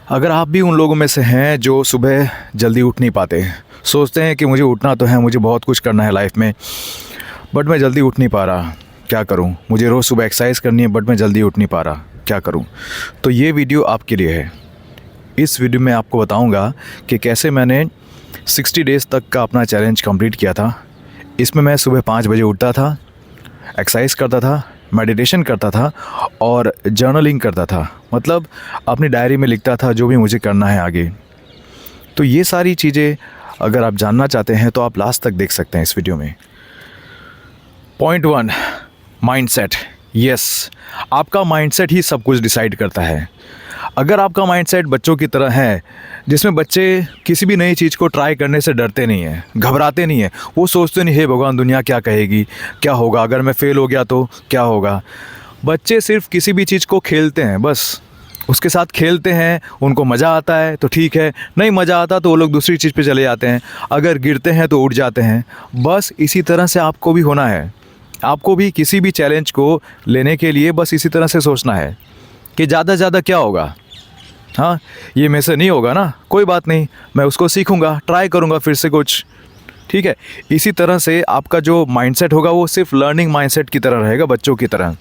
अगर आप भी उन लोगों में से हैं जो सुबह जल्दी उठ नहीं पाते, सोचते हैं कि मुझे उठना तो है, मुझे बहुत कुछ करना है लाइफ में, बट मैं जल्दी उठ नहीं पा रहा, क्या करूं? मुझे रोज़ सुबह एक्सरसाइज करनी है बट मैं जल्दी उठ नहीं पा रहा, क्या करूं? तो ये वीडियो आपके लिए है। इस वीडियो में आपको बताऊंगा कि कैसे मैंने 60 डेज़ तक का अपना चैलेंज कंप्लीट किया था। इसमें मैं सुबह 5 बजे उठता था, एक्सरसाइज करता था, मेडिटेशन करता था और जर्नलिंग करता था, मतलब अपनी डायरी में लिखता था जो भी मुझे करना है आगे। तो ये सारी चीज़ें अगर आप जानना चाहते हैं तो आप लास्ट तक देख सकते हैं इस वीडियो में। Point 1, mindset. यस, आपका माइंडसेट ही सब कुछ डिसाइड करता है। अगर आपका माइंडसेट बच्चों की तरह है जिसमें बच्चे किसी भी नई चीज़ को ट्राई करने से डरते नहीं हैं, घबराते नहीं हैं, वो सोचते नहीं हे भगवान दुनिया क्या कहेगी, क्या होगा, अगर मैं फ़ेल हो गया तो क्या होगा। बच्चे सिर्फ किसी भी चीज़ को खेलते हैं, बस उसके साथ खेलते हैं, उनको मज़ा आता है तो ठीक है, नहीं मज़ा आता तो वो लोग दूसरी चीज़ पे चले जाते हैं, अगर गिरते हैं तो उठ जाते हैं। बस इसी तरह से आपको भी होना है। आपको भी किसी भी चैलेंज को लेने के लिए बस इसी तरह से सोचना है कि ज़्यादा से ज़्यादा क्या होगा, हाँ ये मेरे से नहीं होगा ना, कोई बात नहीं, मैं उसको सीखूंगा, ट्राई करूंगा फिर से कुछ, ठीक है। इसी तरह से आपका जो माइंडसेट होगा वो सिर्फ लर्निंग माइंडसेट की तरह रहेगा, बच्चों की तरह,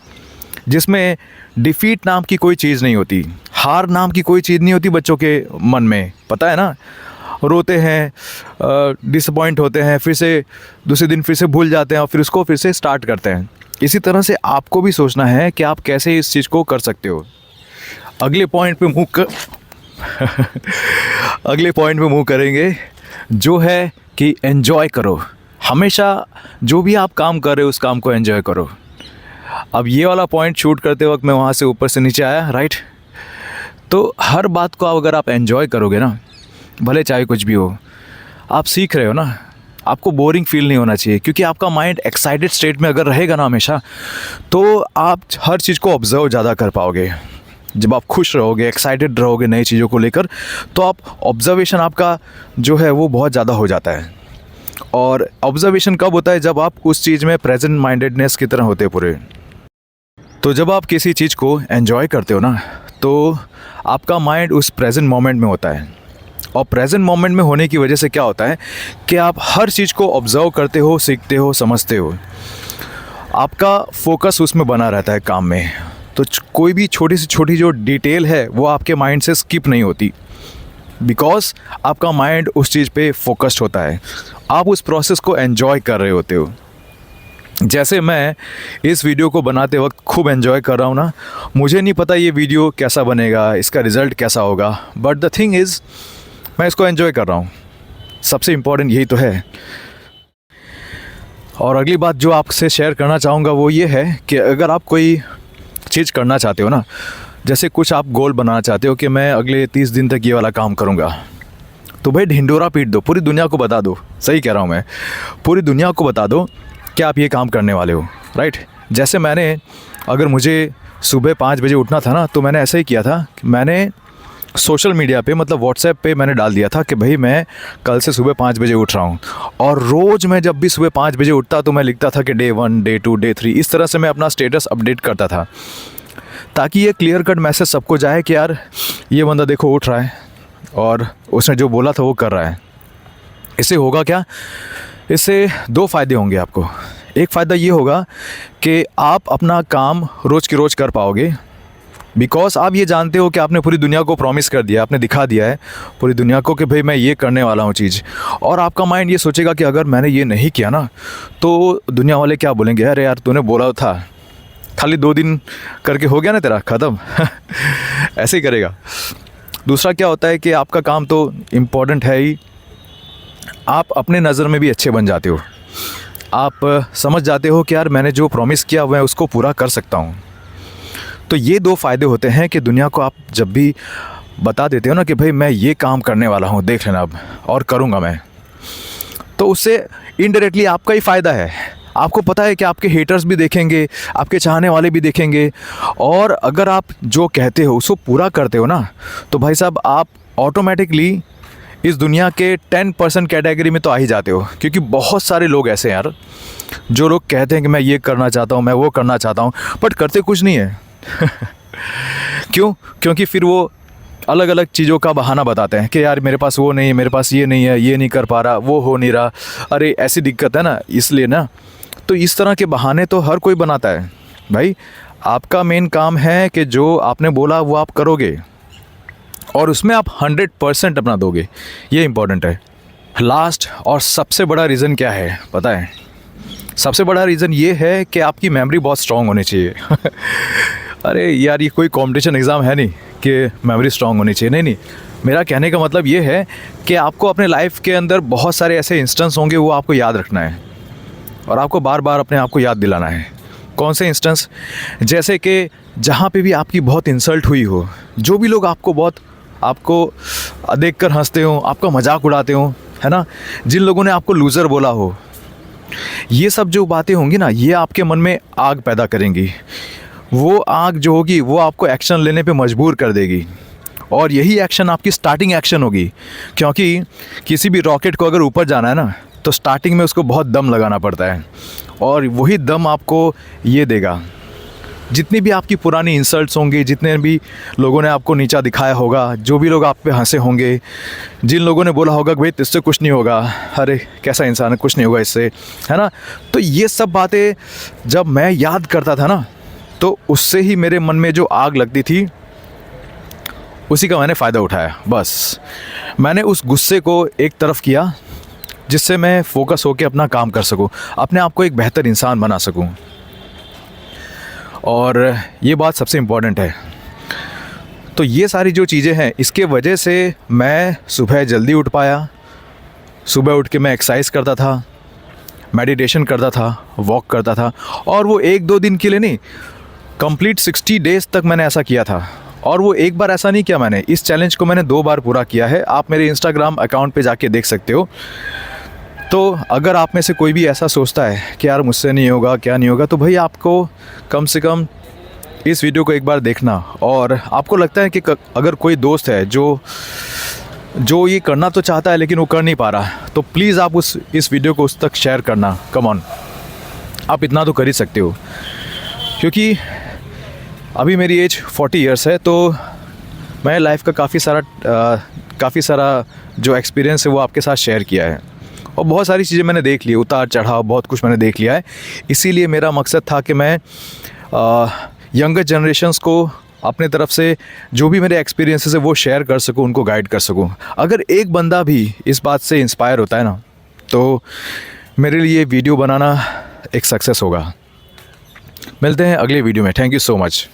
जिसमें डिफ़ीट नाम की कोई चीज़ नहीं होती, हार नाम की कोई चीज़ नहीं होती बच्चों के मन में, पता है ना। रोते हैं, डिसअपॉइंट होते हैं, फिर से दूसरे दिन फिर से भूल जाते हैं और फिर उसको फिर से स्टार्ट करते हैं। इसी तरह से आपको भी सोचना है कि आप कैसे इस चीज़ को कर सकते हो। अगले पॉइंट पे अगले पॉइंट पे मूव करेंगे, जो है कि एन्जॉय करो। हमेशा जो भी आप काम कर रहे हो उस काम को एन्जॉय करो। अब ये वाला पॉइंट शूट करते वक्त मैं वहाँ से ऊपर से नीचे आया, राइट। तो हर बात को अगर आप एन्जॉय करोगे ना, भले चाहे कुछ भी हो, आप सीख रहे हो ना, आपको बोरिंग फील नहीं होना चाहिए, क्योंकि आपका माइंड एक्साइटेड स्टेट में अगर रहेगा ना हमेशा, तो आप हर चीज़ को ऑब्जर्व ज़्यादा कर पाओगे। जब आप खुश रहोगे, एक्साइटेड रहोगे नई चीज़ों को लेकर, तो आप ऑब्जर्वेशन आपका जो है वो बहुत ज़्यादा हो जाता है। और ऑब्जर्वेशन कब होता है? जब आप उस चीज़ में प्रेजेंट माइंडेडनेस की तरह होते हैं पूरे। तो जब आप किसी चीज़ को एन्जॉय करते हो ना, तो आपका माइंड उस प्रेजेंट मोमेंट में होता है। और प्रेजेंट मोमेंट में होने की वजह से क्या होता है कि आप हर चीज़ को ऑब्जर्व करते हो, सीखते हो, समझते हो, आपका फोकस उसमें बना रहता है काम में। तो कोई भी छोटी से छोटी जो डिटेल है वो आपके माइंड से स्किप नहीं होती, बिकॉज आपका माइंड उस चीज़ पे फोकस्ड होता है। आप उस प्रोसेस को एन्जॉय कर रहे होते हो। जैसे मैं इस वीडियो को बनाते वक्त खूब एंजॉय कर रहा हूँ ना, मुझे नहीं पता ये वीडियो कैसा बनेगा, इसका रिज़ल्ट कैसा होगा, बट द थिंग इज़ मैं इसको एंजॉय कर रहा हूँ। सबसे इम्पोर्टेंट यही तो है। और अगली बात जो आपसे शेयर करना चाहूँगा वो ये है कि अगर आप कोई चीज़ करना चाहते हो ना, जैसे कुछ आप गोल बनाना चाहते हो कि मैं अगले 30 दिन तक ये वाला काम करूँगा, तो भाई ढिंडोरा पीट दो, पूरी दुनिया को बता दो, सही कह रहा हूँ मैं, पूरी दुनिया को बता दो कि आप ये काम करने वाले हो, राइट। जैसे अगर मुझे सुबह 5 बजे उठना था ना, तो मैंने ऐसा ही किया था कि मैंने सोशल मीडिया पे, मतलब व्हाट्सएप पे मैंने डाल दिया था कि भाई मैं कल से सुबह 5 बजे उठ रहा हूँ। और रोज़ मैं जब भी सुबह 5 बजे उठता तो मैं लिखता था कि डे 1, डे 2, डे 3, इस तरह से मैं अपना स्टेटस अपडेट करता था, ताकि ये क्लियर कट मैसेज सबको जाए कि यार ये बंदा देखो उठ रहा है और उसने जो बोला था वो कर रहा है। इससे होगा क्या? इससे 2 फ़ायदे होंगे आपको। एक फ़ायदा ये होगा कि आप अपना काम रोज़ की रोज़ कर पाओगे, बिकॉज आप ये जानते हो कि आपने पूरी दुनिया को प्रॉमिस कर दिया, आपने दिखा दिया है पूरी दुनिया को कि भाई मैं ये करने वाला हूँ चीज़। और आपका माइंड ये सोचेगा कि अगर मैंने ये नहीं किया ना तो दुनिया वाले क्या बोलेंगे, अरे यार तूने बोला था, खाली 2 दिन करके हो गया ना तेरा ख़त्म ऐसे ही करेगा। दूसरा क्या होता है कि आपका काम तो इम्पॉर्टेंट है ही, आप अपने नज़र में भी अच्छे बन जाते हो। आप समझ जाते हो कि यार मैंने जो प्रॉमिस किया मैं उसको पूरा कर सकता हूँ। तो ये 2 फ़ायदे होते हैं कि दुनिया को आप जब भी बता देते हो ना कि भाई मैं ये काम करने वाला हूँ, देख लेना अब, और करूँगा मैं, तो उससे इनडायरेक्टली आपका ही फ़ायदा है। आपको पता है कि आपके हेटर्स भी देखेंगे, आपके चाहने वाले भी देखेंगे, और अगर आप जो कहते हो उसको पूरा करते हो ना, तो भाई साहब आप ऑटोमेटिकली इस दुनिया के 10% कैटेगरी में तो आ ही जाते हो। क्योंकि बहुत सारे लोग ऐसे हैं यार, जो लोग कहते हैं कि मैं ये करना चाहता हूँ, मैं वो करना चाहता हूँ, बट करते कुछ नहीं है क्यों? क्योंकि फिर वो अलग अलग चीज़ों का बहाना बताते हैं कि यार मेरे पास वो नहीं है, मेरे पास ये नहीं है, ये नहीं कर पा रहा, वो हो नहीं रहा, अरे ऐसी दिक्कत है ना, इसलिए ना। तो इस तरह के बहाने तो हर कोई बनाता है भाई। आपका मेन काम है कि जो आपने बोला वो आप करोगे और उसमें आप 100% अपना दोगे, ये इम्पोर्टेंट है। लास्ट और सबसे बड़ा रीज़न क्या है पता है? सबसे बड़ा रीज़न ये है कि आपकी मेमोरी बहुत स्ट्रॉन्ग होनी चाहिए। अरे यार, ये कोई कंपटीशन एग्ज़ाम है नहीं कि मेमोरी स्ट्रॉन्ग होनी चाहिए, नहीं नहीं। मेरा कहने का मतलब ये है कि आपको अपने लाइफ के अंदर बहुत सारे ऐसे इंस्टेंस होंगे, वो आपको याद रखना है और आपको बार बार अपने आप को याद दिलाना है। कौन से इंस्टेंस? जैसे कि जहाँ पे भी आपकी बहुत इंसल्ट हुई हो, जो भी लोग आपको देख कर हंसते हो, आपका मजाक उड़ाते हो, है ना, जिन लोगों ने आपको लूज़र बोला हो, ये सब जो बातें होंगी ना, ये आपके मन में आग पैदा करेंगी। वो आग जो होगी वो आपको एक्शन लेने पे मजबूर कर देगी और यही एक्शन आपकी स्टार्टिंग एक्शन होगी। क्योंकि किसी भी रॉकेट को अगर ऊपर जाना है ना, तो स्टार्टिंग में उसको बहुत दम लगाना पड़ता है और वही दम आपको ये देगा। जितनी भी आपकी पुरानी इंसल्ट्स होंगी, जितने भी लोगों ने आपको नीचा दिखाया होगा, जो भी लोग आप पे हंसे होंगे, जिन लोगों ने बोला होगा कि भाई इससे कुछ नहीं होगा, अरे कैसा इंसान है, कुछ नहीं होगा इससे, है ना, तो ये सब बातें जब मैं याद करता था ना, तो उससे ही मेरे मन में जो आग लगती थी, उसी का मैंने फ़ायदा उठाया। बस मैंने उस गुस्से को एक तरफ किया जिससे मैं फोकस होकर अपना काम कर सकूं, अपने आप को एक बेहतर इंसान बना सकूं। और ये बात सबसे इम्पॉर्टेंट है। तो ये सारी जो चीज़ें हैं, इसके वजह से मैं सुबह जल्दी उठ पाया। सुबह उठ के मैं एक्सरसाइज करता था, मेडिटेशन करता था, वॉक करता था, और वो 1-2 दिन के लिए नहीं, कंप्लीट 60 डेज़ तक मैंने ऐसा किया था। और वो एक बार ऐसा नहीं किया मैंने, इस चैलेंज को मैंने 2 बार पूरा किया है। आप मेरे इंस्टाग्राम अकाउंट पे जाके देख सकते हो। तो अगर आप में से कोई भी ऐसा सोचता है कि यार मुझसे नहीं होगा, क्या नहीं होगा, तो भाई आपको कम से कम इस वीडियो को एक बार देखना। और आपको लगता है कि अगर कोई दोस्त है जो ये करना तो चाहता है लेकिन वो कर नहीं पा रहा, तो प्लीज़ आप इस वीडियो को उस तक शेयर करना। कम ऑन, आप इतना तो कर ही सकते हो। क्योंकि अभी मेरी एज 40 इयर्स है, तो मैं लाइफ का काफ़ी सारा जो एक्सपीरियंस है वो आपके साथ शेयर किया है और बहुत सारी चीज़ें मैंने देख ली, उतार चढ़ाव बहुत कुछ मैंने देख लिया है। इसीलिए मेरा मकसद था कि मैं यंगर जनरेशन्स को अपने तरफ से जो भी मेरे एक्सपीरियंसेस है वो शेयर कर सकूं, उनको गाइड कर सकूं। अगर एक बंदा भी इस बात से इंस्पायर होता है ना, तो मेरे लिए वीडियो बनाना एक सक्सेस होगा। मिलते हैं अगले वीडियो में। Thank you so much.